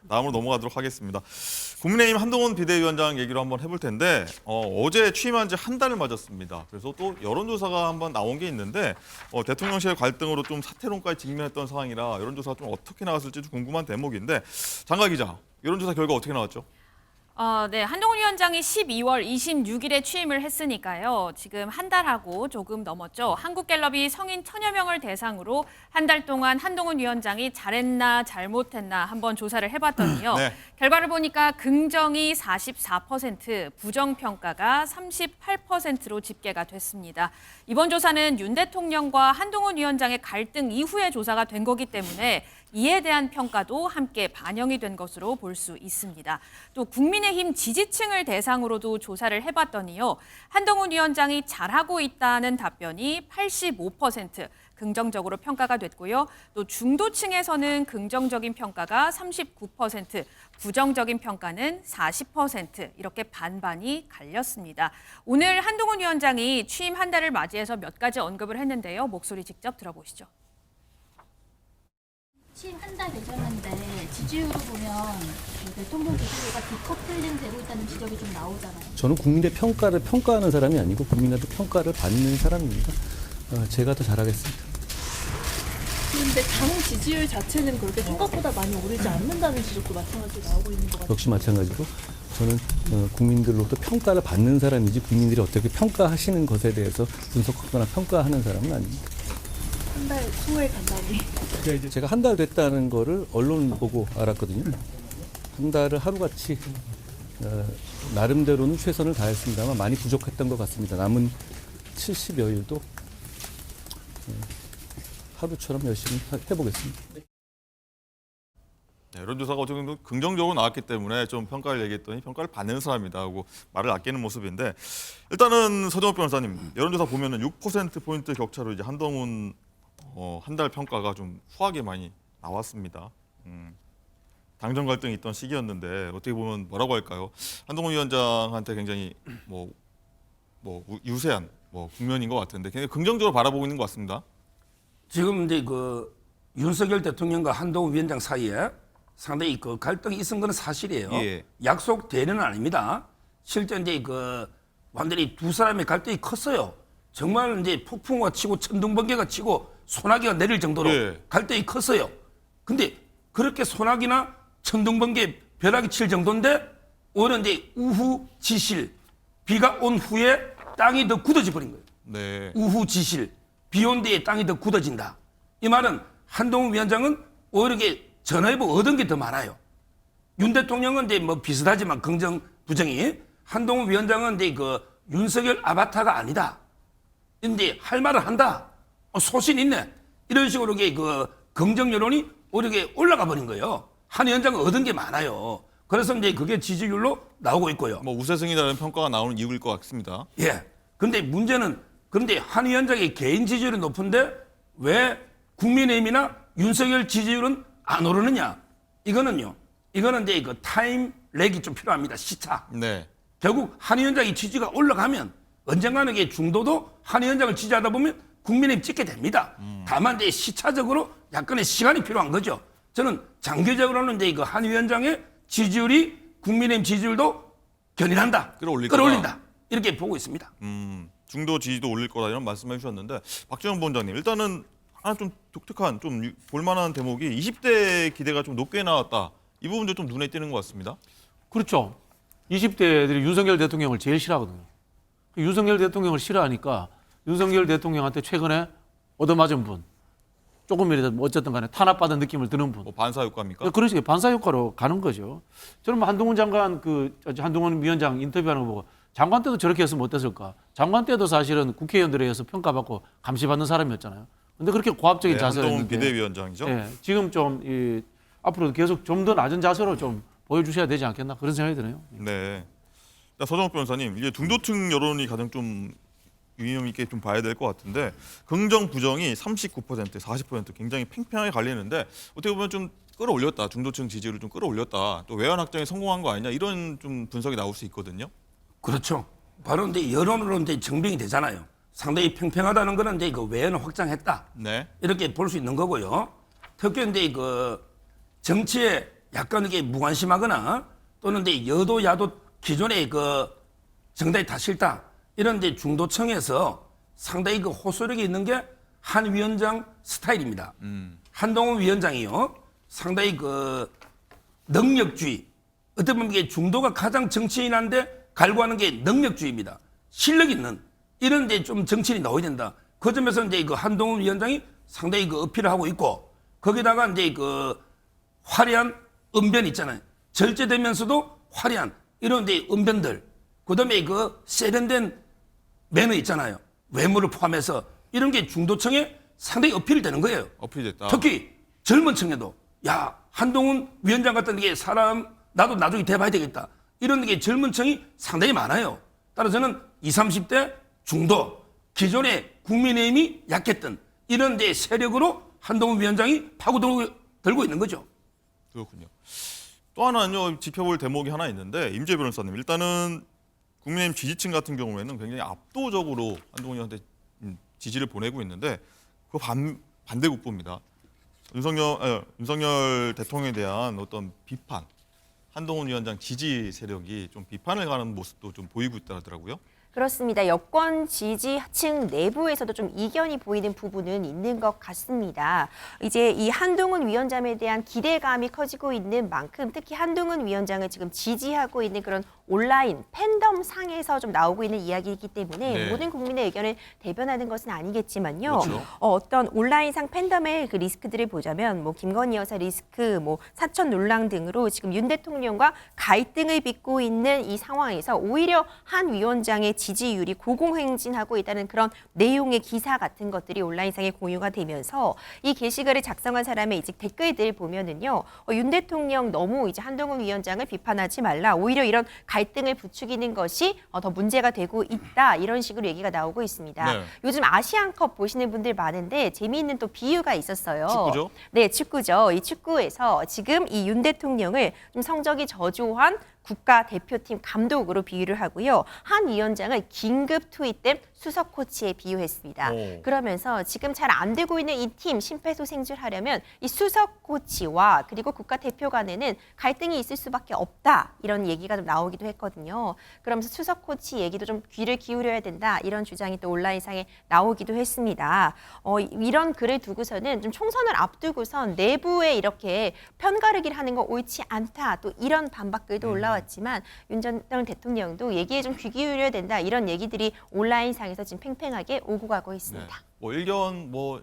다음으로 넘어가도록 하겠습니다. 국민의힘 한동훈 비대위원장 얘기로 한번 해볼 텐데 어제 취임한 지 한 달을 맞았습니다. 그래서 또 여론조사가 한번 나온 게 있는데 대통령실 갈등으로 좀 사퇴론까지 직면했던 상황이라 여론조사가 좀 어떻게 나왔을지 좀 궁금한 대목인데 장가 기자, 여론조사 결과 어떻게 나왔죠? 네, 한동훈 위원장이 12월 26일에 취임을 했으니까요. 지금 한 달하고 조금 넘었죠. 한국갤럽이 성인 1000여 명을 대상으로 한 달 동안 한동훈 위원장이 잘했나 잘못했나 한번 조사를 해봤더니요. 네. 결과를 보니까 긍정이 44%, 부정평가가 38%로 집계가 됐습니다. 이번 조사는 윤 대통령과 한동훈 위원장의 갈등 이후에 조사가 된 거기 때문에 이에 대한 평가도 함께 반영이 된 것으로 볼 수 있습니다. 또 국민의힘 지지층을 대상으로도 조사를 해봤더니요. 한동훈 위원장이 잘하고 있다는 답변이 85%, 긍정적으로 평가가 됐고요. 또 중도층에서는 긍정적인 평가가 39%, 부정적인 평가는 40% 이렇게 반반이 갈렸습니다. 오늘 한동훈 위원장이 취임 한 달을 맞이해서 몇 가지 언급을 했는데요. 목소리 직접 들어보시죠. 취임 한 달 되셨는데 지지율을 보면 대통령 지지율과 디커플링 되고 있다는 지적이 좀 나오잖아요. 저는 국민의 평가를 평가하는 사람이 아니고 국민한테 평가를 받는 사람입니다. 제가 더 잘하겠습니다. 그런데 당 지지율 자체는 그렇게 생각보다 많이 오르지 않는다는 지적도 마찬가지로 나오고 있는 것 같아요. 역시 마찬가지로 저는 국민들로부터 평가를 받는 사람이지 국민들이 어떻게 평가하시는 것에 대해서 분석하거나 평가하는 사람은 아닙니다. 한 달 후에 간다니. 제가 한 달 됐다는 거를 언론 보고 알았거든요. 한 달을 하루같이 나름대로는 최선을 다했습니다만 많이 부족했던 것 같습니다. 남은 70여 일도 하루처럼 열심히 해보겠습니다. 네, 여론조사가 어느 정도 긍정적으로 나왔기 때문에 좀 평가를 얘기했더니 평가를 받는 사람이다 하고 말을 아끼는 모습인데 일단은 서정욱 변호사님 여론조사 보면은 6%포인트 격차로 이제 한동훈 한 달 평가가 좀 후하게 많이 나왔습니다. 당정 갈등이 있던 시기였는데 어떻게 보면 뭐라고 할까요? 한동훈 위원장한테 굉장히 유세한 국면인 것 같은데 굉장히 긍정적으로 바라보고 있는 것 같습니다. 지금 이제 그 윤석열 대통령과 한동훈 위원장 사이에 상당히 그 갈등이 있은 건 사실이에요. 예. 약속 대련은 아닙니다. 실제 이제 그 완전히 두 사람의 갈등이 컸어요. 정말 이제 폭풍우가 치고 천둥번개가 치고 소나기가 내릴 정도로 예. 갈등이 컸어요. 근데 그렇게 소나기나 천둥번개 벼락이 칠 정도인데 오히려 이제 우후 지실 비가 온 후에 땅이 더 굳어져 버린 거예요. 네. 우후 지실 비 온 뒤에 땅이 더 굳어진다. 이 말은 한동훈 위원장은 오히려 전화해보고 얻은 게 더 많아요. 윤 대통령은 이제 뭐 비슷하지만 긍정 부정이 한동훈 위원장은 이제 그 윤석열 아바타가 아니다. 근데 할 말을 한다. 소신 있네. 이런 식으로 그 긍정 여론이 오히려 올라가 버린 거예요. 한 위원장은 얻은 게 많아요. 그래서 이제 그게 지지율로 나오고 있고요. 우세승이라는 평가가 나오는 이유일 것 같습니다. 예. 근데 문제는 그런데 한 위원장의 개인 지지율이 높은데 왜 국민의힘이나 윤석열 지지율은 안 오르느냐? 이거는 이제 그 타임 렉이 좀 필요합니다. 시차. 네. 결국 한 위원장의 지지가 올라가면 언젠가는 이게 중도도 한 위원장을 지지하다 보면 국민의힘 찍게 됩니다. 다만 이제 시차적으로 약간의 시간이 필요한 거죠. 저는 장기적으로는 이제 그 한 위원장의 지지율이 국민의힘 지지율도 견인한다. 끌어올린다. 이렇게 보고 있습니다. 중도 지지도 올릴 거다 이런 말씀해 주셨는데 박지원 본장님 일단은 하나 좀 독특한 좀 볼만한 대목이 20대 기대가 좀 높게 나왔다. 이 부분도 좀 눈에 띄는 것 같습니다. 그렇죠. 20대들이 윤석열 대통령을 제일 싫어하거든요. 윤석열 대통령을 싫어하니까 윤석열 대통령한테 최근에 얻어맞은 분, 조금이라도 어쨌든 간에 탄압받은 느낌을 드는 분. 반사 효과입니까? 그런 식의 반사 효과로 가는 거죠. 저는 한동훈 장관 한동훈 위원장 인터뷰하는 거 보고 장관 때도 저렇게 했으면 어땠을까? 장관 때도 사실은 국회의원들에 의해서 평가받고 감시받는 사람이었잖아요. 근데 그렇게 고압적인 자세를 한동훈 했는데 비대위원장이죠. 예, 지금 좀 앞으로 계속 좀 더 낮은 자세로 좀 보여주셔야 되지 않겠나 그런 생각이 드네요. 네. 서정욱 변호사님, 이제 중도층 여론이 가장 좀 유의미 있게 좀 봐야 될 것 같은데 긍정 부정이 39%, 40% 굉장히 팽팽하게 갈리는데 어떻게 보면 좀 끌어올렸다. 중도층 지지율을 좀 끌어올렸다. 또 외연 확장에 성공한 거 아니냐 이런 좀 분석이 나올 수 있거든요. 그렇죠. 바로 이제 여론으로 이제 증빙이 되잖아요. 상당히 팽팽하다는 거는 이제 그 외연을 확장했다. 네. 이렇게 볼 수 있는 거고요. 특히 이제 그 정치에 약간 이게 무관심하거나 또는 이제 여도 야도 기존의 그 정당이 다 싫다 이런 이제 중도층에서 상당히 그 호소력이 있는 게 한 위원장 스타일입니다. 한동훈 위원장이요 상당히 그 능력주의 어떻게 보면 이게 중도가 가장 정치인한데 갈구하는 게 능력주의입니다. 실력 있는 이런 이제 좀 정치인이 나와야 된다. 그 점에서 이제 그 한동훈 위원장이 상당히 그 어필을 하고 있고 거기다가 이제 그 화려한 언변 있잖아요. 절제되면서도 화려한 이런 이제 언변들. 그다음에 그 세련된 매너 있잖아요. 외모를 포함해서 이런 게 중도층에 상당히 어필이 되는 거예요. 어필이 됐다. 특히 젊은 층에도 야 한동훈 위원장 같은 게 사람 나도 나중에 돼봐야 되겠다. 이런 게 젊은 층이 상당히 많아요. 따라서 저는 20, 30대 중도 기존의 국민의힘이 약했던 이런 데 세력으로 한동훈 위원장이 파고들고 있는 거죠. 그렇군요. 또 하나는요, 지켜볼 대목이 하나 있는데 임재 변호사님, 일단은 국민의힘 지지층 같은 경우에는 굉장히 압도적으로 한동훈 의원한테 지지를 보내고 있는데 그 반대국부입니다. 윤석열 대통령에 대한 어떤 비판, 한동훈 위원장 지지 세력이 좀 비판을 가는 모습도 좀 보이고 있다 하더라고요. 그렇습니다. 여권 지지층 내부에서도 좀 이견이 보이는 부분은 있는 것 같습니다. 이제 이 한동훈 위원장에 대한 기대감이 커지고 있는 만큼 특히 한동훈 위원장을 지금 지지하고 있는 그런 온라인 팬덤 상에서 좀 나오고 있는 이야기이기 때문에 네. 모든 국민의 의견을 대변하는 것은 아니겠지만요. 그렇죠. 어떤 온라인상 팬덤의 그 리스크들을 보자면 뭐 김건희 여사 리스크, 뭐 사천 논란 등으로 지금 윤 대통령과 갈등을 빚고 있는 이 상황에서 오히려 한 위원장의 지지율이 고공행진하고 있다는 그런 내용의 기사 같은 것들이 온라인상에 공유가 되면서 이 게시글을 작성한 사람의 이제 댓글들 보면은요, 윤 대통령 너무 이제 한동훈 위원장을 비판하지 말라. 오히려 이런 갈등을 부추기는 것이 더 문제가 되고 있다. 이런 식으로 얘기가 나오고 있습니다. 네. 요즘 아시안컵 보시는 분들 많은데 재미있는 또 비유가 있었어요. 축구죠? 네, 축구죠. 이 축구에서 지금 이 윤 대통령을 좀 성적이 저조한 국가대표팀 감독으로 비유를 하고요. 한 위원장을 긴급 투입된 수석 코치에 비유했습니다. 오. 그러면서 지금 잘 안 되고 있는 이 팀 심폐소생술하려면 이 수석 코치와 그리고 국가대표 간에는 갈등이 있을 수밖에 없다. 이런 얘기가 좀 나오기도 했거든요. 그러면서 수석 코치 얘기도 좀 귀를 기울여야 된다. 이런 주장이 또 온라인상에 나오기도 했습니다. 이런 글을 두고서는 좀 총선을 앞두고선 내부에 이렇게 편가르기를 하는 거 옳지 않다. 또 이런 반박글도 올라왔지만 윤 전 대통령도 얘기에 좀 귀 기울여야 된다. 이런 얘기들이 온라인상에서 지금 팽팽하게 오고 가고 있습니다. 네. 뭐 일견 뭐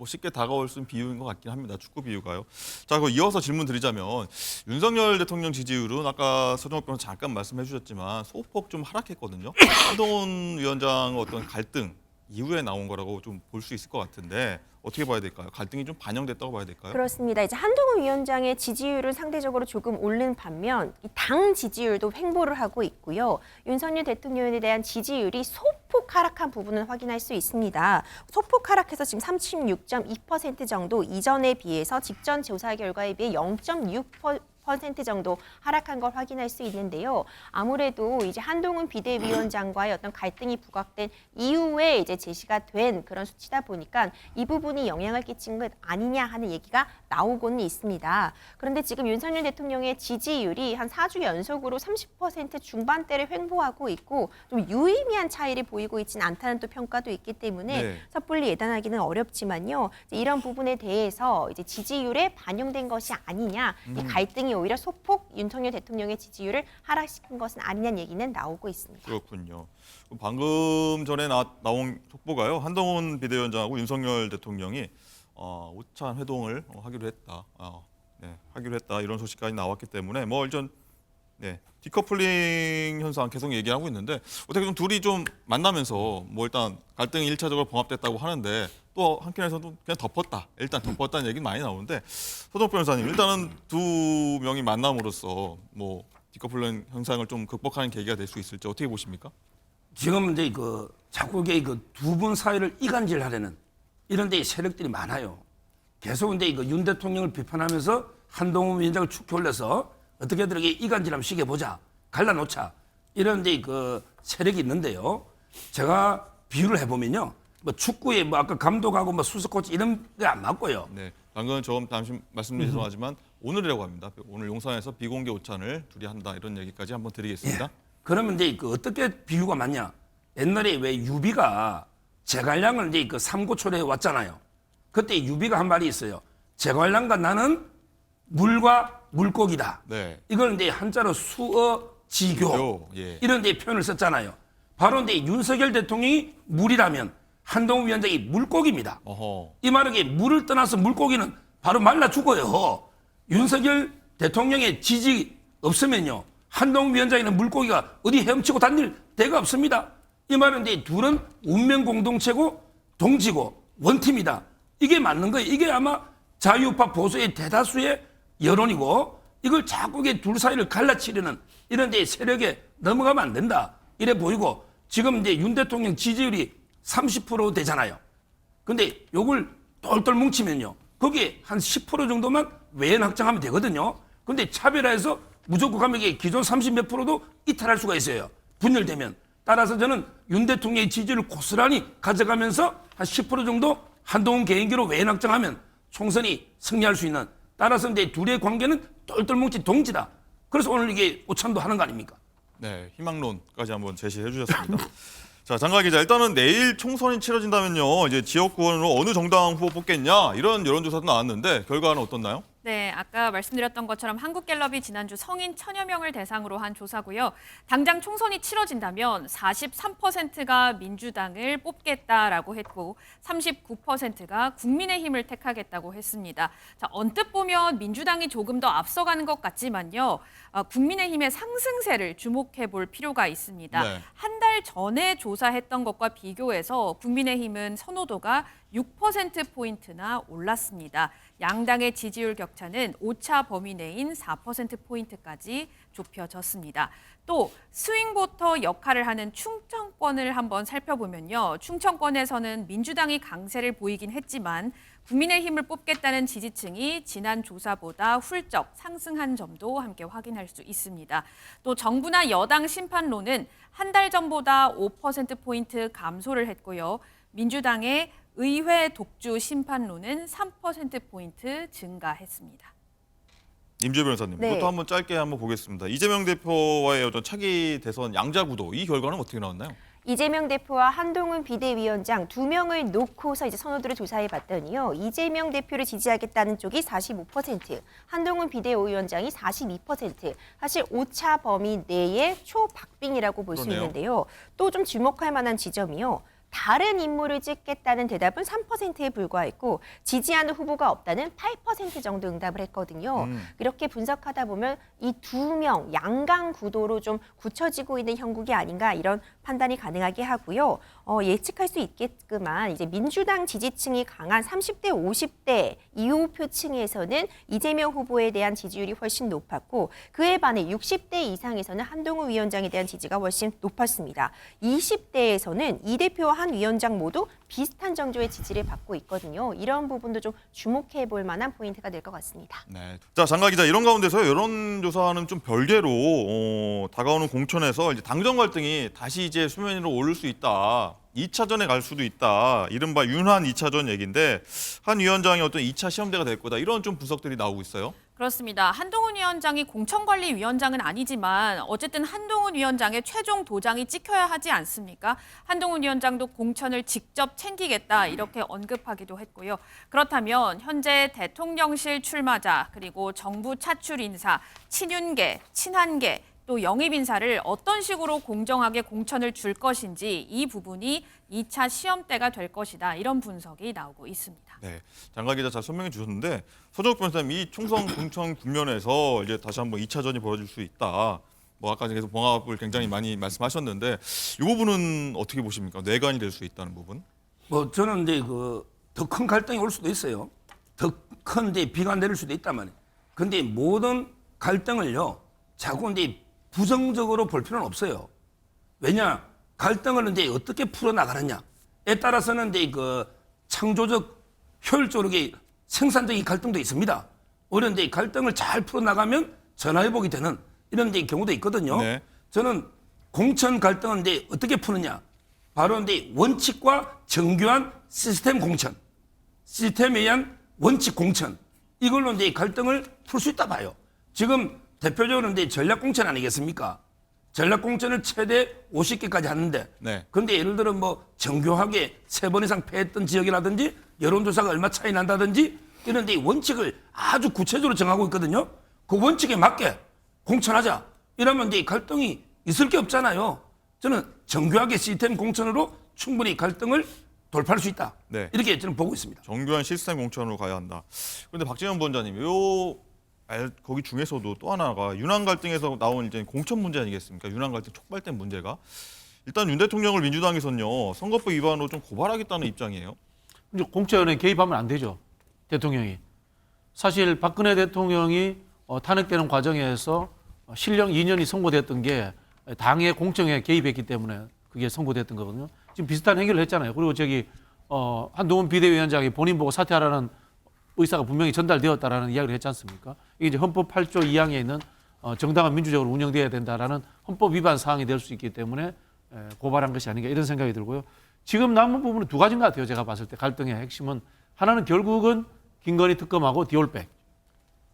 쉽게 다가올 수 있는 비유인 것 같긴 합니다. 축구 비유가요. 자, 그 이어서 질문 드리자면 윤석열 대통령 지지율은 아까 서정욱 변호사 잠깐 말씀해 주셨지만 소폭 좀 하락했거든요. 한동훈 위원장 어떤 갈등 이후에 나온 거라고 좀 볼 수 있을 것 같은데 어떻게 봐야 될까요? 갈등이 좀 반영됐다고 봐야 될까요? 그렇습니다. 이제 한동훈 위원장의 지지율은 상대적으로 조금 오른 반면 이 당 지지율도 횡보를 하고 있고요. 윤석열 대통령에 대한 지지율이 소폭 하락한 부분은 확인할 수 있습니다. 소폭 하락해서 지금 36.2% 정도 이전에 비해서 직전 조사 결과에 비해 0.6% 정도 하락한 걸 확인할 수 있는데요. 아무래도 이제 한동훈 비대위원장과의 어떤 갈등이 부각된 이후에 이제 제시가 된 그런 수치다 보니까 이 부분이 영향을 끼친 것 아니냐 하는 얘기가 나오고는 있습니다. 그런데 지금 윤석열 대통령의 지지율이 한 4주 연속으로 30% 중반대를 횡보하고 있고 좀 유의미한 차이를 보이고 있지는 않다는 또 평가도 있기 때문에 네. 섣불리 예단하기는 어렵지만요. 이제 이런 부분에 대해서 이제 지지율에 반영된 것이 아니냐, 이 갈등이 오히려 소폭 윤석열 대통령의 지지율을 하락시킨 것은 아니냐는 얘기는 나오고 있습니다. 그렇군요. 그럼 방금 전에 나온 속보가요. 한동훈 비대위원장하고 윤석열 대통령이 오찬 회동을 하기로 했다. 하기로 했다. 이런 소식까지 나왔기 때문에 뭐 일단 디커플링 현상 계속 얘기하고 있는데 어떻게 좀 둘이 좀 만나면서 뭐 일단 갈등이 1차적으로 봉합됐다고 하는데 또 한편에서도 그냥 덮었다. 일단 덮었다는 얘기는 많이 나오는데 서정욱 변호사님 일단은 두 명이 만남으로써 뭐 디커플링 현상을 좀 극복하는 계기가 될 수 있을지 어떻게 보십니까? 지금 이제 자꾸 이게 두 분 사이를 이간질하려는 이런 데 세력들이 많아요. 계속 이제 윤 대통령을 비판하면서 한동훈 위원장을 축켜 올려서 어떻게든 이렇게 이간질하면 시켜보자, 갈라놓자 이런 이제 세력이 있는데요. 제가 비유를 해보면요, 뭐 축구에 뭐 아까 감독하고 뭐 수석 코치 이런 게 안 맞고요. 네, 방금 조금 잠시 말씀드리지만 오늘이라고 합니다. 오늘 용산에서 비공개 오찬을 둘이 한다 이런 얘기까지 한번 드리겠습니다. 그러면 이제 그 어떻게 비유가 맞냐? 옛날에 왜 유비가 제갈량을 이제 그 삼고초려에 왔잖아요. 그때 유비가 한 말이 있어요. 제갈량과 나는 물과 물고기다. 네. 이걸 이제 한자로 수어지교 예. 이런 데 표현을 썼잖아요. 바로 이제 윤석열 대통령이 물이라면 한동훈 위원장이 물고기입니다. 어허. 이 말은 이게 물을 떠나서 물고기는 바로 말라 죽어요. 윤석열 대통령의 지지 없으면요. 한동훈 위원장이나 물고기가 어디 헤엄치고 다닐 데가 없습니다. 이 말은 이제 둘은 운명 공동체고 동지고 원팀이다. 이게 맞는 거예요. 이게 아마 자유우파 보수의 대다수의 여론이고 이걸 자꾸 둘 사이를 갈라치려는 이런 데 세력에 넘어가면 안 된다. 이래 보이고 지금 이제 윤 대통령 지지율이 30% 되잖아요. 근데 요걸 똘똘 뭉치면요. 거기에 한 10% 정도만 외연 확장하면 되거든요. 근데 차별화해서 무조건 가면 이게 기존 30몇 프로도 이탈할 수가 있어요. 분열되면. 따라서 저는 윤 대통령의 지지율을 고스란히 가져가면서 한 10% 정도 한동훈 개인기로 외연 확장하면 총선이 승리할 수 있는. 따라서 이제 둘의 관계는 똘똘 뭉친 동지다. 그래서 오늘 이게 오찬도 하는 거 아닙니까? 네, 희망론까지 한번 제시해 주셨습니다. 자, 장관 기자, 일단은 내일 총선이 치러진다면요, 이제 지역구원으로 어느 정당 후보 뽑겠냐 이런 여론조사도 나왔는데 결과는 어떻나요? 네, 아까 말씀드렸던 것처럼 한국갤럽이 지난주 성인 1,000여 명을 대상으로 한 조사고요. 당장 총선이 치러진다면 43%가 민주당을 뽑겠다라고 했고 39%가 국민의힘을 택하겠다고 했습니다. 자, 언뜻 보면 민주당이 조금 더 앞서가는 것 같지만요. 국민의힘의 상승세를 주목해 볼 필요가 있습니다. 네. 한 달 전에 조사했던 것과 비교해서 국민의힘은 선호도가 6%포인트나 올랐습니다. 양당의 지지율 격차는 오차 범위 내인 4%포인트까지 좁혀졌습니다. 또 스윙보터 역할을 하는 충청권을 한번 살펴보면요. 충청권에서는 민주당이 강세를 보이긴 했지만 국민의힘을 뽑겠다는 지지층이 지난 조사보다 훌쩍 상승한 점도 함께 확인할 수 있습니다. 또 정부나 여당 심판론은 한 달 전보다 5%포인트 감소를 했고요. 민주당의 의회 독주 심판론은 3%포인트 증가했습니다. 임재 변호사님, 네. 이것도 한번 짧게 한번 보겠습니다. 이재명 대표와의 어떤 차기 대선 양자구도 이 결과는 어떻게 나왔나요? 이재명 대표와 한동훈 비대위원장 2명을 놓고서 이제 선호도를 조사해 봤더니요. 이재명 대표를 지지하겠다는 쪽이 45%, 한동훈 비대위원장이 42%. 사실 오차 범위 내의 초박빙이라고 볼 수 그러네요. 있는데요. 또 좀 주목할 만한 지점이요. 다른 인물을 찍겠다는 대답은 3%에 불과했고 지지하는 후보가 없다는 8% 정도 응답을 했거든요. 이렇게 분석하다 보면 이 2명 양강 구도로 좀 굳혀지고 있는 형국이 아닌가 이런 판단이 가능하게 하고요. 예측할 수 있겠지만 이제 민주당 지지층이 강한 30대, 50대 이호표층에서는 이재명 후보에 대한 지지율이 훨씬 높았고 그에 반해 60대 이상에서는 한동훈 위원장에 대한 지지가 훨씬 높았습니다. 20대에서는 이 대표와 한 위원장 모두 비슷한 정도의 지지를 받고 있거든요. 이런 부분도 좀 주목해 볼 만한 포인트가 될 것 같습니다. 네. 자, 장관 기자, 이런 가운데서 여론조사는 좀 별개로 다가오는 공천에서 이제 당정 갈등이 다시 이제 수면 위로 오를 수 있다. 2차전에 갈 수도 있다. 이른바 윤한 2차전 얘기인데 한 위원장이 어떤 2차 시험대가 될 거다. 이런 좀 분석들이 나오고 있어요. 그렇습니다. 한동훈 위원장이 공천관리위원장은 아니지만 어쨌든 한동훈 위원장의 최종 도장이 찍혀야 하지 않습니까? 한동훈 위원장도 공천을 직접 챙기겠다 이렇게 언급하기도 했고요. 그렇다면 현재 대통령실 출마자 그리고 정부 차출 인사, 친윤계, 친한계 또 영입 인사를 어떤 식으로 공정하게 공천을 줄 것인지 이 부분이 2차 시험대가 될 것이다. 이런 분석이 나오고 있습니다. 네, 장관 기자 잘 설명해 주셨는데 서정욱 변호사님, 이 총선 공천 국면에서 이제 다시 한번 2차전이 벌어질 수 있다. 뭐 아까 계속 봉합을 굉장히 많이 말씀하셨는데 이 부분은 어떻게 보십니까? 뇌관이 될 수 있다는 부분? 뭐 저는 이제 그 더 큰 갈등이 올 수도 있어요. 더 큰 이제 비가 내릴 수도 있단 말이에요. 근데 모든 갈등을요 자꾸 이제 부정적으로 볼 필요는 없어요. 왜냐 갈등을 이제 어떻게 풀어 나가느냐에 따라서는 이제 그 창조적 효율적으로 생산적인 갈등도 있습니다. 오히려 이제 갈등을 잘 풀어 나가면 전화위복이 되는 이런 이제 경우도 있거든요. 네. 저는 공천 갈등은 이제 어떻게 푸느냐? 바로 이제 원칙과 정교한 시스템 공천, 시스템에 의한 원칙 공천 이걸로 이제 갈등을 풀 수 있다 봐요. 지금 대표적으로 이제 전략공천 아니겠습니까? 전략공천을 최대 50개까지 하는데, 네. 근데 예를 들어 뭐 정교하게 3번 이상 패했던 지역이라든지 여론조사가 얼마 차이 난다든지 이런 데 원칙을 아주 구체적으로 정하고 있거든요. 그 원칙에 맞게 공천하자. 이러면 이제 갈등이 있을 게 없잖아요. 저는 정교하게 시스템 공천으로 충분히 갈등을 돌파할 수 있다. 네. 이렇게 저는 보고 있습니다. 정교한 시스템 공천으로 가야 한다. 그런데 박재현 원장님, 거기 중에서도 또 하나가 윤한 갈등에서 나온 이제 공천 문제 아니겠습니까? 윤한 갈등 촉발된 문제가 일단 윤 대통령을 민주당에서는요 선거법 위반으로 좀 고발하겠다는 입장이에요. 이제 공천에 개입하면 안 되죠. 대통령이. 사실 박근혜 대통령이 탄핵되는 과정에서 실형 2년이 선고됐던 게 당의 공천에 개입했기 때문에 그게 선고됐던 거거든요. 지금 비슷한 행위를 했잖아요. 그리고 한동훈 비대위원장이 본인 보고 사퇴하라는 의사가 분명히 전달되었다라는 이야기를 했지 않습니까? 이게 이제 헌법 8조 2항에 있는 정당한 민주적으로 운영돼야 된다라는 헌법 위반 사항이 될 수 있기 때문에 고발한 것이 아닌가 이런 생각이 들고요. 지금 남은 부분은 두 가지인 것 같아요. 제가 봤을 때 갈등의 핵심은 하나는 결국은 김건희 특검하고 디올백.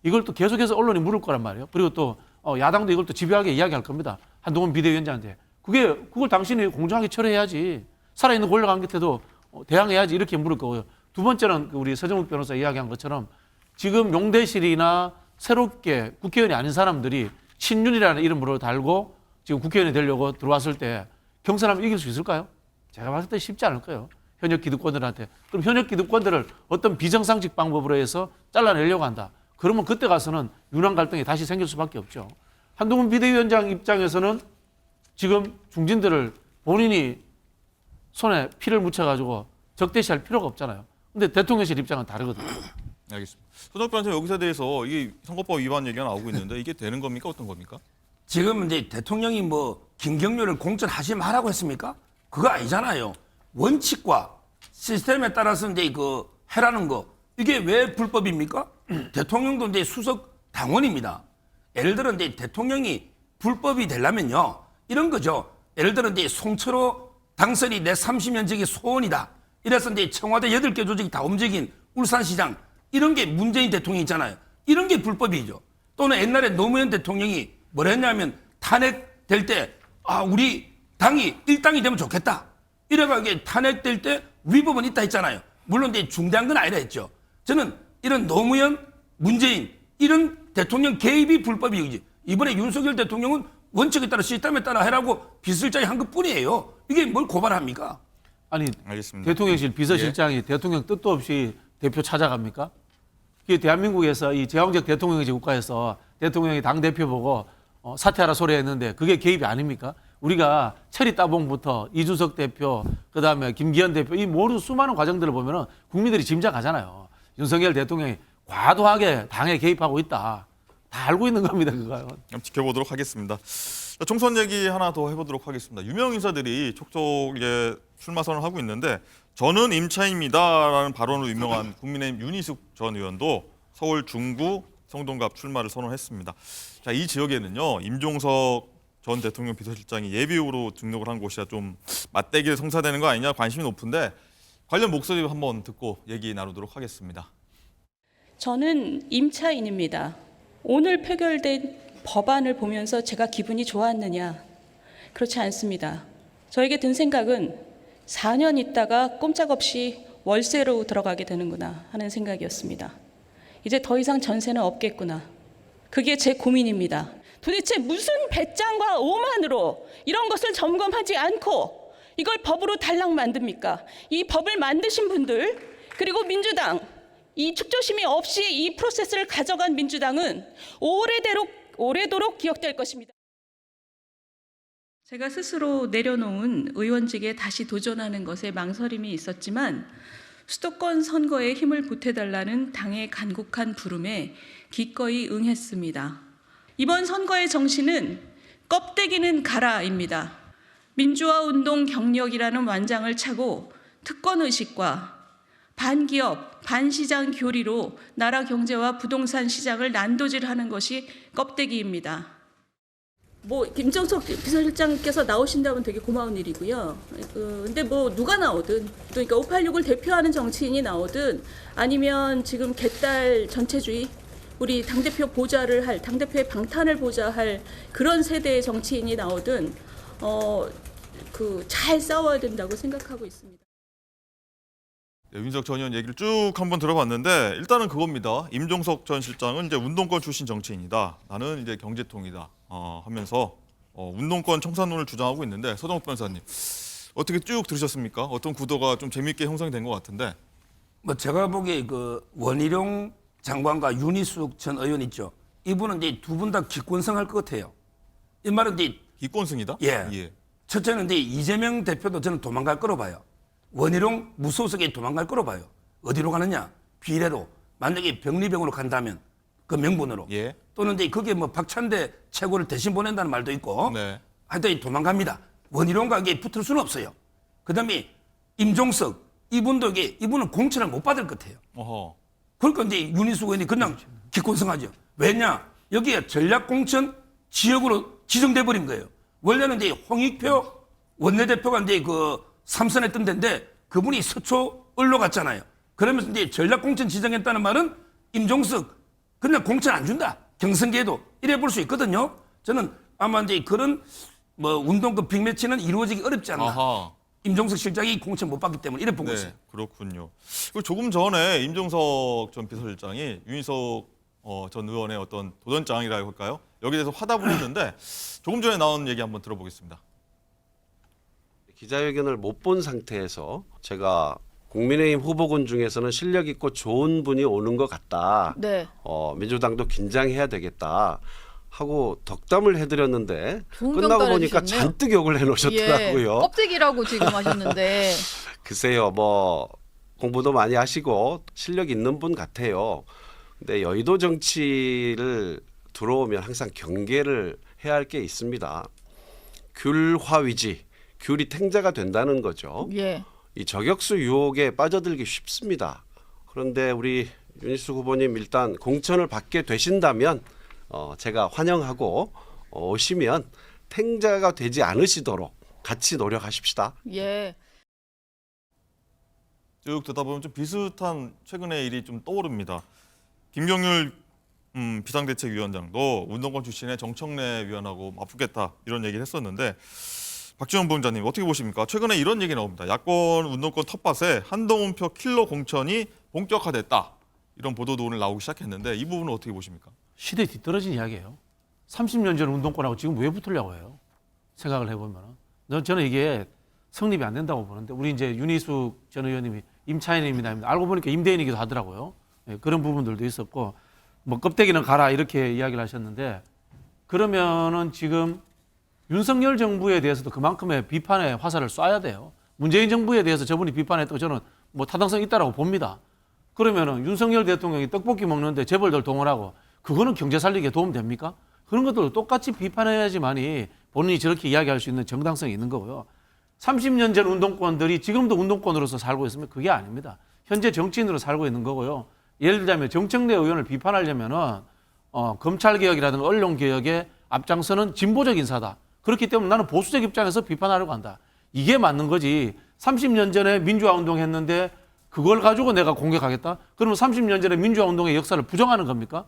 이걸 또 계속해서 언론이 물을 거란 말이에요. 그리고 또 야당도 이걸 또 집요하게 이야기할 겁니다. 한동훈 비대위원장한테. 그걸 당신이 공정하게 처리해야지. 살아있는 권력한테도 대항해야지 이렇게 물을 거고요. 두 번째는 우리 서정욱 변호사 이야기한 것처럼 지금 용대실이나 새롭게 국회의원이 아닌 사람들이 친윤이라는 이름으로 달고 지금 국회의원이 되려고 들어왔을 때 경선하면 이길 수 있을까요? 제가 봤을 때 쉽지 않을 거예요. 현역 기득권들한테. 그럼 현역 기득권들을 어떤 비정상적 방법으로 해서 잘라내려고 한다. 그러면 그때 가서는 윤한 갈등이 다시 생길 수밖에 없죠. 한동훈 비대위원장 입장에서는 지금 중진들을 본인이 손에 피를 묻혀가지고 적대시할 필요가 없잖아요. 근데 대통령실 입장은 다르거든요. 알겠습니다. 서정욱 변호사 여기서 대해서 이게 선거법 위반 얘기가 나오고 있는데 이게 되는 겁니까? 어떤 겁니까? 지금 이제 대통령이 뭐 김경률을 공천하지 말라고 했습니까? 그거 아니잖아요. 원칙과 시스템에 따라서 이제 그 해라는 거 이게 왜 불법입니까? 대통령도 이제 수석 당원입니다. 예를 들어 이제 대통령이 불법이 되려면요 이런 거죠. 예를 들어 이제 송철호 당선이 내 30년 지기 소원이다. 이래서 이제 청와대 8개 조직이 다 움직인 울산시장 이런 게 문재인 대통령 있잖아요. 이런 게 불법이죠. 또는 옛날에 노무현 대통령이 뭐라 했냐면 탄핵될 때 우리 당이 일당이 되면 좋겠다. 이래가 이게 탄핵될 때 위법은 있다 했잖아요. 물론 이제 중대한 건 아니라 했죠. 저는 이런 노무현, 문재인 이런 대통령 개입이 불법이지. 이번에 윤석열 대통령은 원칙에 따라 시스템에 따라 해라고 비서실장이 한 것뿐이에요. 이게 뭘 고발합니까? 아니 알겠습니다. 대통령실 비서실장이 대통령 뜻도 없이 대표 찾아갑니까? 이게 대한민국에서 이 제왕적 대통령제 국가에서 대통령이 당대표 보고 사퇴하라 소리했는데 그게 개입이 아닙니까? 우리가 체리 따봉부터 이준석 대표, 그다음에 김기현 대표 이 모든 수많은 과정들을 보면은 국민들이 짐작하잖아요. 윤석열 대통령이 과도하게 당에 개입하고 있다. 다 알고 있는 겁니다, 그거요. 지켜보도록 하겠습니다. 자, 총선 얘기 하나 더 해보도록 하겠습니다. 유명 인사들이 촉촉에 출마 선언을 하고 있는데 저는 임차입니다라는 발언으로 유명한 국민의힘 윤희숙 전 의원도 서울 중구 성동갑 출마를 선언했습니다. 자, 이 지역에는요 임종석 전 대통령 비서실장이 예비후보로 등록을 한 곳이라 좀 맞대결 성사되는 거 아니냐 관심이 높은데 관련 목소리 한번 듣고 얘기 나누도록 하겠습니다. 저는 임차인입니다. 오늘 표결된 법안을 보면서 제가 기분이 좋았느냐? 그렇지 않습니다. 저에게 든 생각은 4년 있다가 꼼짝없이 월세로 들어가게 되는구나 하는 생각이었습니다. 이제 더 이상 전세는 없겠구나. 그게 제 고민입니다. 도대체 무슨 배짱과 오만으로 이런 것을 점검하지 않고 이걸 법으로 달랑 만듭니까? 이 법을 만드신 분들 그리고 민주당, 이 축조심이 없이 이 프로세스를 가져간 민주당은 오래도록 기억될 것입니다. 제가 스스로 내려놓은 의원직에 다시 도전하는 것에 망설임이 있었지만 수도권 선거에 힘을 보태달라는 당의 간곡한 부름에 기꺼이 응했습니다. 이번 선거의 정신은 껍데기는 가라입니다. 민주화운동 경력이라는 완장을 차고 특권의식과 반기업, 반시장 교리로 나라 경제와 부동산 시장을 난도질하는 것이 껍데기입니다. 뭐 김정석 비서실장께서 나오신다면 되게 고마운 일이고요. 근데 뭐 누가 나오든, 그러니까 586을 대표하는 정치인이 나오든 아니면 지금 개딸 전체주의, 우리 당대표 보좌를 할, 당대표의 방탄을 보좌할 그런 세대의 정치인이 나오든 잘 싸워야 된다고 생각하고 있습니다. 네, 윤석 전 의원 얘기를 쭉 한번 들어봤는데 일단은 그겁니다. 임종석 전 실장은 이제 운동권 출신 정치인이다. 나는 이제 경제통이다. 하면서 운동권 청산론을 주장하고 있는데 서정욱 변호사님 어떻게 쭉 들으셨습니까? 어떤 구도가 좀 재미있게 형성이 된 것 같은데. 뭐 제가 보기에 그 원희룡 장관과 윤희숙 전 의원 있죠. 이분은 이제 두 분 다 기권성할 것 같아요. 이 말은 이제 기권승이다? 예. 첫째는 이제 이재명 대표도 저는 도망갈 거로 봐요. 원희룡 무소속에 도망갈 거로 봐요. 어디로 가느냐? 비례로. 만약에 병리병으로 간다면 그 명분으로. 예. 또는 이제 그게 뭐 박찬대 최고를 대신 보낸다는 말도 있고. 네. 하여튼 도망갑니다. 원희룡과 이게 붙을 수는 없어요. 그다음에 임종석 이분은 공천을 못 받을 것 같아요. 어허. 그러니까 이제 윤희숙 의원이 그냥 기권성하죠. 왜냐? 여기에 전략공천 지역으로 지정돼 버린 거예요. 원래는 이제 홍익표 원내대표가 이제 그 삼선했던 데인데 그분이 서초을로 갔잖아요. 그러면서 이제 전략공천 지정했다는 말은 임종석 그냥 공천 안 준다. 경선계에도 이래 볼 수 있거든요. 저는 아마 이제 그런 뭐 운동권 빅매치는 이루어지기 어렵지 않나. 아하. 임종석 실장이 공천 못 받기 때문에 이래 보고 있어요. 그렇군요. 그리고 조금 전에 임종석 전 비서실장이 윤희석 전 의원의 어떤 도전장이라고 할까요? 여기에 대해서 화답을 했는데 조금 전에 나온 얘기 한번 들어보겠습니다. 기자회견을 못 본 상태에서 제가 국민의힘 후보군 중에서는 실력 있고 좋은 분이 오는 것 같다. 네. 민주당도 긴장해야 되겠다. 하고 덕담을 해드렸는데 좋은 끝나고 평가를 보니까 해주셨네요. 잔뜩 욕을 해놓으셨더라고요. 예, 껍데기라고 지금 하셨는데. 글쎄요, 뭐 공부도 많이 하시고 실력 있는 분 같아요. 근데 여의도 정치를 들어오면 항상 경계를 해야 할 게 있습니다. 귤화위지, 귤이 탱자가 된다는 거죠. 예. 이 저격수 유혹에 빠져들기 쉽습니다. 그런데 우리 윤희숙 후보님 일단 공천을 받게 되신다면 제가 환영하고 오시면 탱자가 되지 않으시도록 같이 노력하십시다. 예. 쭉 듣다 보면 좀 비슷한 최근의 일이 좀 떠오릅니다. 김경률 비상대책위원장도 운동권 출신의 정청래 위원하고 맞붙겠다 이런 얘기를 했었는데 박지원 부원장님 어떻게 보십니까? 최근에 이런 얘기 나옵니다. 야권 운동권 텃밭에 한동훈표 킬러 공천이 본격화됐다. 이런 보도도 오늘 나오기 시작했는데 이 부분은 어떻게 보십니까? 시대에 뒤떨어진 이야기예요. 30년 전 운동권하고 지금 왜 붙으려고 해요? 생각을 해보면은. 저는 이게 성립이 안 된다고 보는데 우리 이제 윤희숙 전 의원님이 임차인입니다. 알고 보니까 임대인이기도 하더라고요. 예, 그런 부분들도 있었고 뭐 껍데기는 가라 이렇게 이야기를 하셨는데 그러면은 지금 윤석열 정부에 대해서도 그만큼의 비판의 화살을 쏴야 돼요. 문재인 정부에 대해서 저분이 비판했다고 저는 뭐 타당성 있다라고 봅니다. 그러면은 윤석열 대통령이 떡볶이 먹는데 재벌들 동원하고 그거는 경제 살리기에 도움됩니까? 그런 것들도 똑같이 비판해야지만이 본인이 저렇게 이야기할 수 있는 정당성이 있는 거고요. 30년 전 운동권들이 지금도 운동권으로서 살고 있으면 그게 아닙니다. 현재 정치인으로 살고 있는 거고요. 예를 들자면 정청래 의원을 비판하려면은 검찰개혁이라든가 언론개혁에 앞장서는 진보적 인사다. 그렇기 때문에 나는 보수적 입장에서 비판하려고 한다. 이게 맞는 거지. 30년 전에 민주화 운동했는데 그걸 가지고 내가 공격하겠다? 그러면 30년 전에 민주화 운동의 역사를 부정하는 겁니까?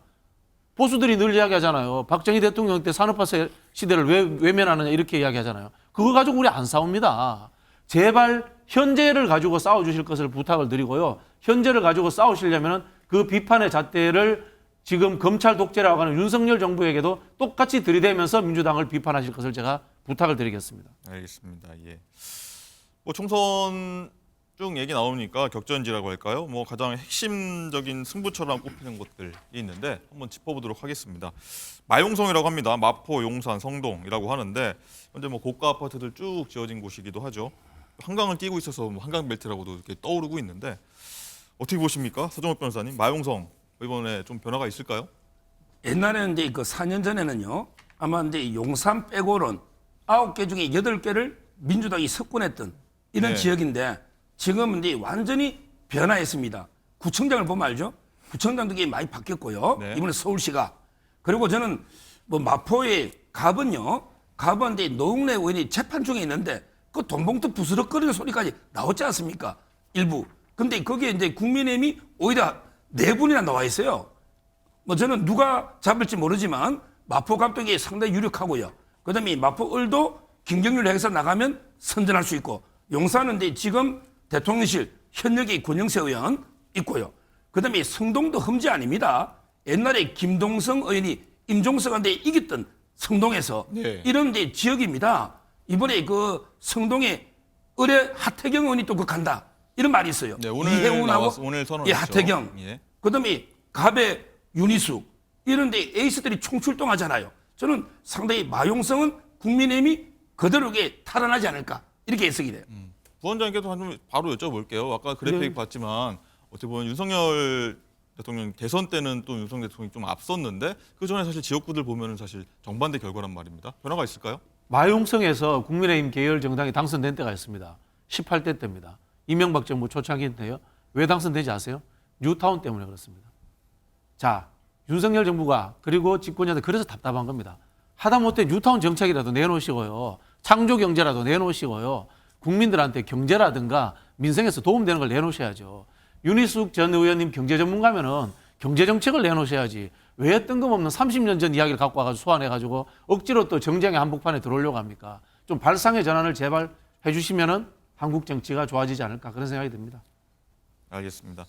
보수들이 늘 이야기하잖아요. 박정희 대통령 때 산업화 시대를 왜 외면하느냐 이렇게 이야기하잖아요. 그거 가지고 우리 안 싸웁니다. 제발 현재를 가지고 싸워주실 것을 부탁을 드리고요. 현재를 가지고 싸우시려면 그 비판의 잣대를 지금 검찰 독재라고 하는 윤석열 정부에게도 똑같이 들이대면서 민주당을 비판하실 것을 제가 부탁을 드리겠습니다. 알겠습니다. 예. 뭐 총선 쭉 얘기 나오니까 격전지라고 할까요? 뭐 가장 핵심적인 승부처럼 꼽히는 곳들이 있는데 한번 짚어보도록 하겠습니다. 마용성이라고 합니다. 마포, 용산, 성동이라고 하는데 현재 뭐 고가 아파트들 쭉 지어진 곳이기도 하죠. 한강을 끼고 있어서 뭐 한강벨트라고도 이렇게 떠오르고 있는데 어떻게 보십니까? 서정욱 변호사님, 마용성 이번에 좀 변화가 있을까요? 옛날에는 이제 그 4년 전에는요. 아마 이제 용산 빼고는 9개 중에 8개를 민주당이 석권했던 이런 네. 지역인데 지금은 이제 완전히 변화했습니다. 구청장을 보면 알죠? 구청장도 이게 많이 바뀌었고요. 네. 이번에 서울시가. 그리고 저는 뭐 마포의 갑은요. 가봤는데 노웅래 의원이 재판 중에 있는데 그 돈봉투 부스럭거리는 소리까지 나오지 않습니까? 일부. 근데 거기에 이제 국민의힘이 오히려 4분이나 나와 있어요. 뭐 저는 누가 잡을지 모르지만 마포 감독이 상당히 유력하고요. 그다음에 마포을도 김경률 해서 나가면 선전할 수 있고 용산은 이제 지금 대통령실 현역의 권영세 의원 있고요. 그다음에 성동도 험지 아닙니다. 옛날에 김동성 의원이 임종석한테 이겼던 성동에서 네. 이런 이제 지역입니다. 이번에 그 성동에 의뢰 하태경 의원이 또 그 간다. 이런 말이 있어요. 네, 오늘 이해운하고 나와서 오늘 선언했죠. 예, 하태경. 예. 그다음에 갑의 윤희숙 이런 데 에이스들이 총출동하잖아요. 저는 상당히 마용성은 국민의힘이 그대로게 탈환하지 않을까 이렇게 해석이 돼요. 부원장님께도 좀 바로 여쭤볼게요. 아까 그래픽 봤지만 어떻게 보면 윤석열 대통령 대선 때는 또 윤석열 대통령이 좀 앞섰는데 그 전에 사실 지역구들 보면은 사실 정반대 결과란 말입니다. 변화가 있을까요? 마용성에서 국민의힘 계열 정당이 당선된 때가 있습니다. 18대 때입니다. 이명박 정부 초창기인데요. 왜 당선되지 아세요? 뉴타운 때문에 그렇습니다. 자, 윤석열 정부가 그리고 집권자들 그래서 답답한 겁니다. 하다못해 뉴타운 정책이라도 내놓으시고요. 창조 경제라도 내놓으시고요. 국민들한테 경제라든가 민생에서 도움되는 걸 내놓으셔야죠. 윤희숙 전 의원님 경제 전문가면은 경제 정책을 내놓으셔야지. 왜 뜬금없는 30년 전 이야기를 갖고 와가지고 소환해가지고 억지로 또 정쟁의 한복판에 들어오려고 합니까? 좀 발상의 전환을 제발 해주시면은 한국 정치가 좋아지지 않을까 그런 생각이 듭니다. 알겠습니다.